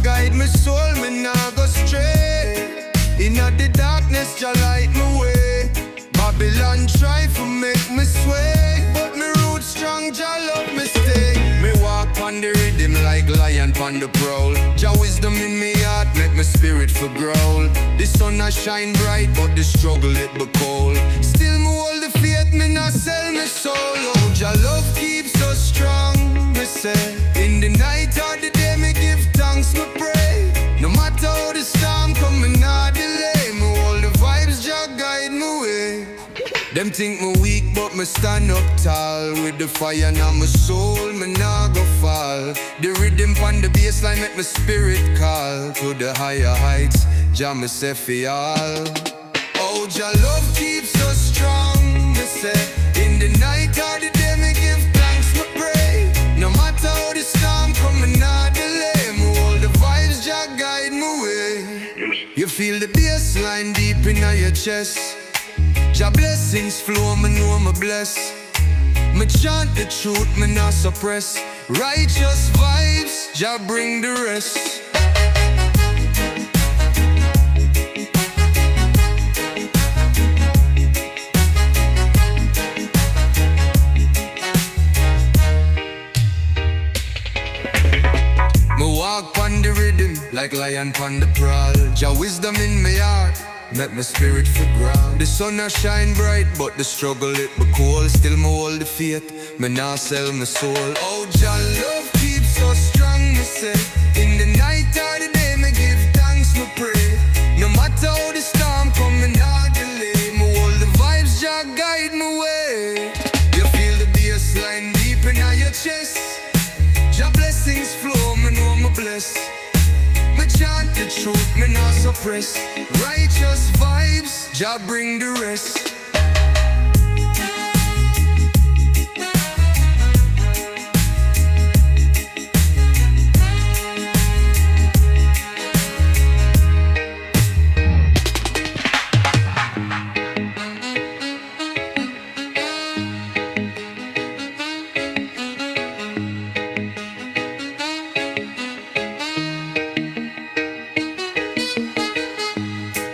guide my soul, me nah go stray. Inna the darkness, Jah light my way. Babylon try to make me sway, but me roots strong, Jah love me stay. Me walk on the rhythm like lion on the prowl. Jah wisdom in me heart make me spirit for growl. The sun a shine bright, but the struggle it be cold. Still me hold the faith, me not sell me soul. Oh, Jah love keeps us strong, me say. In the night or the day, me give thanks, me pray. No matter how the storm come, me not delay. Me hold the vibes, Jah guide me way. Them think me weak, but me stand up tall. With the fire in my soul, me nah go fall. The rhythm on the bassline make my spirit call to the higher heights, Jah me say fi all. Oh, Jah love keeps us strong, me say. In the night or the day, me give thanks, me pray. No matter how the storm come, me nah delay. Me hold the vibes, Jah guide me way. You feel the bassline deep in your chest. Jah blessings flow, me know me bless. Me chant the truth, me not suppress. Righteous vibes, Jah bring the rest. Me walk on the rhythm like lion on the prowl. Jah wisdom in me heart make my spirit for ground. The sun a shine bright, but the struggle it be cold. Still me hold the faith, me nah sell my soul. Oh, Jah love keeps us strong, me say. In the night or the day, me give thanks, me pray. No matter how the storm come, me nah delay. Me hold the vibes, Jah guide me way. You feel the bassline deep in your chest. Jah blessings flow, me know me bless. Me chant the truth, me not suppress. Righteous vibes, Jah bring the rest.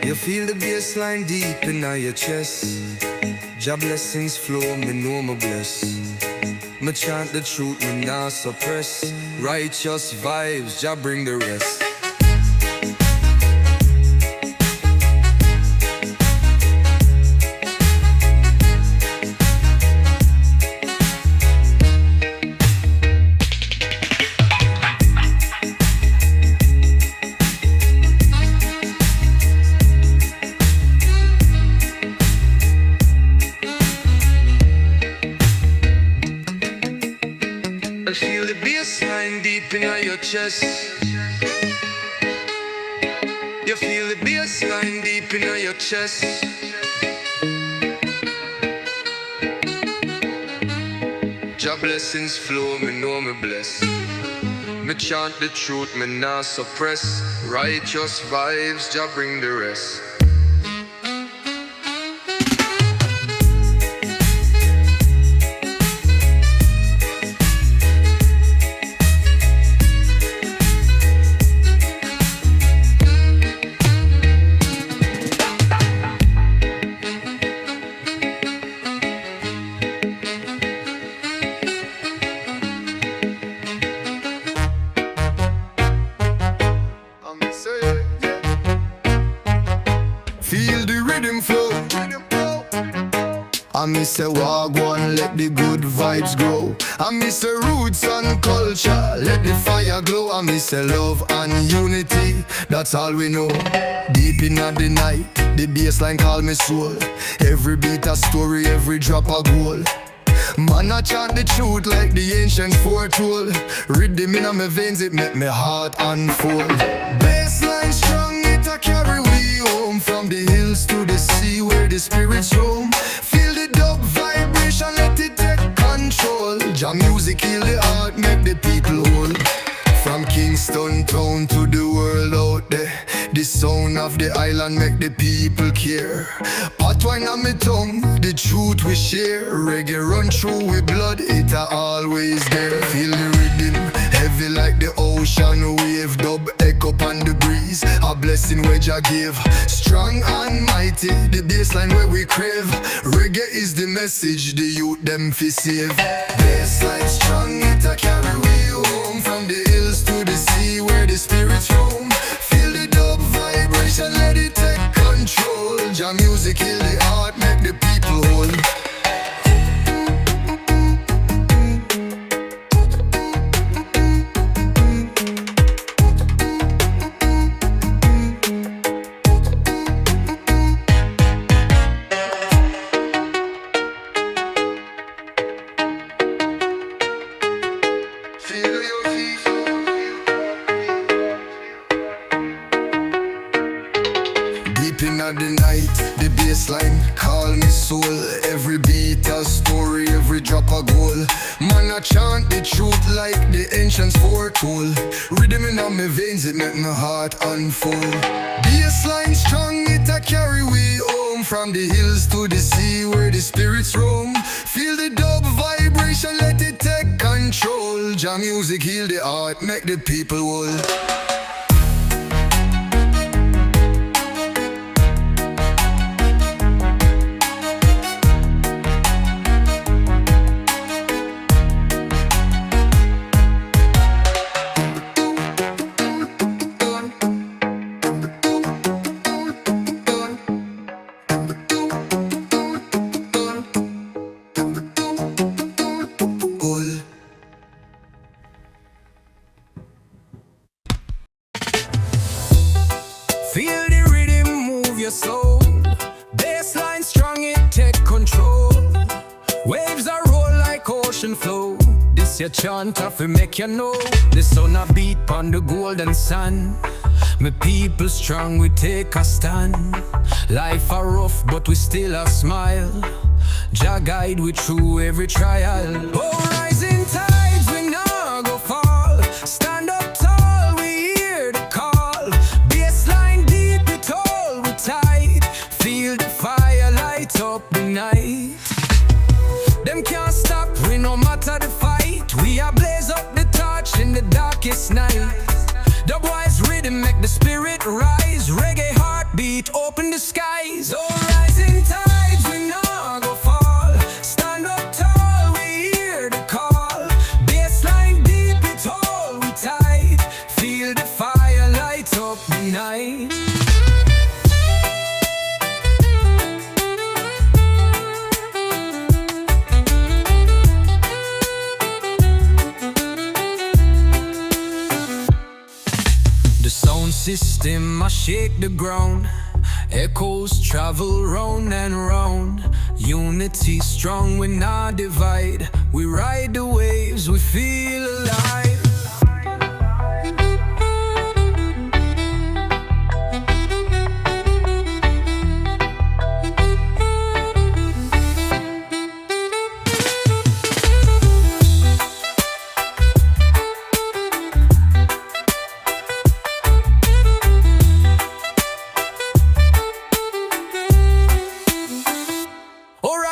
You feel the bassline deep in your chest. Jah blessings flow, me know me bless. Me chant the truth, me not suppress. Righteous vibes, Jah bring the rest. Feel the bassline deep in your chest. You feel the bassline deep in your chest. Jah blessings flow, me know me bless. Me chant the truth, me not suppress. Righteous vibes, Jah bring the rest. Feel the rhythm flow. I miss a walk one, let the good vibes grow. I miss a roots and culture, let the fire glow. I miss a love and unity, that's all we know. Deep in the night, the bassline call me soul. Every beat a story, every drop a gold. Man, I chant the truth like the ancient foretold. Rhythm in my veins, it make me heart unfold. Bassline strong, it a carry we home. From the hills to the sea where the spirits roam. Feel the dub vibration, let it take control. Jam music heal the heart, make the people whole. From Kingston town to the world out there, the sound of the island make the people care. Pot wine on me tongue, the truth we share. Reggae run through with blood, it a always there. Feel the rhythm, heavy like the ocean wave. Dub echo blessing where Jah give. Strong and mighty, the bassline where we crave. Reggae is the message the youth them fi save. Bassline strong, it a carry we home. From the hills to the sea where the spirits roam. Feel the dub vibration, let it take control. Jah music heal the heart, make the people whole. Deep in the night, the bassline call me soul. Every beat a story, every drop a goal. Man I chant the truth like the ancients foretold. Rhythm in my veins, it make my heart unfold. Bassline strong, it a carry we home. From the hills to the sea where the spirits roam. Feel the dub vibration, let it take control. Jah music heal the heart, make the people whole. Feel the rhythm, move your soul. Bassline strong, it take control. Waves are roll like ocean flow. This your chant of it make you know. The sun a beat pon the golden sun. My people strong, we take a stand. Life a rough, but we still a smile. Jah guide we through every trial. Oh, rising tides, we nah go fall. Stand up tall, we hear the call. Bassline deep, it all we tight. Feel the fire light up the night. Them can't stop, we no matter the fight. We are blaze up the torch in the darkest night. The boys rhythm make the spirit rise. Reggae heartbeat, open the skies. Oh, rising tides, we nah go fall. Stand up tall, we hear the call. Bassline deep, it all we tight. Feel the fire light up the night. The sound system, I shake the ground. Echoes travel round and round. Unity strong, we not divide. We ride the waves, we feel alive.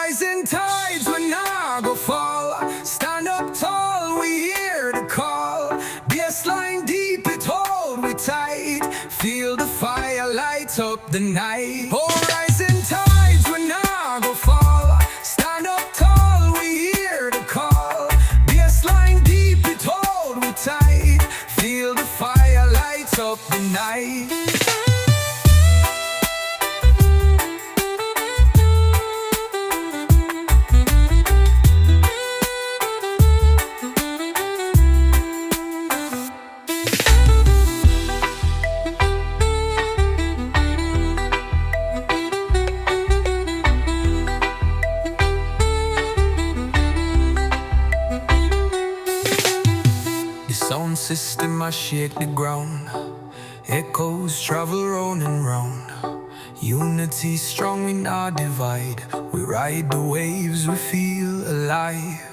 Rising tides, we nah go fall. Stand up tall, we hear the call. Bassline deep, it hold we tight. Feel the fire light up the night. Oh, rising tides, we nah go fall. Stand up tall, we hear the call. Bassline deep, it hold we tight. Feel the fire light up the night. Sound system, I shake the ground. Echoes travel round and round. Unity strong, we not divide. We ride the waves, we feel alive.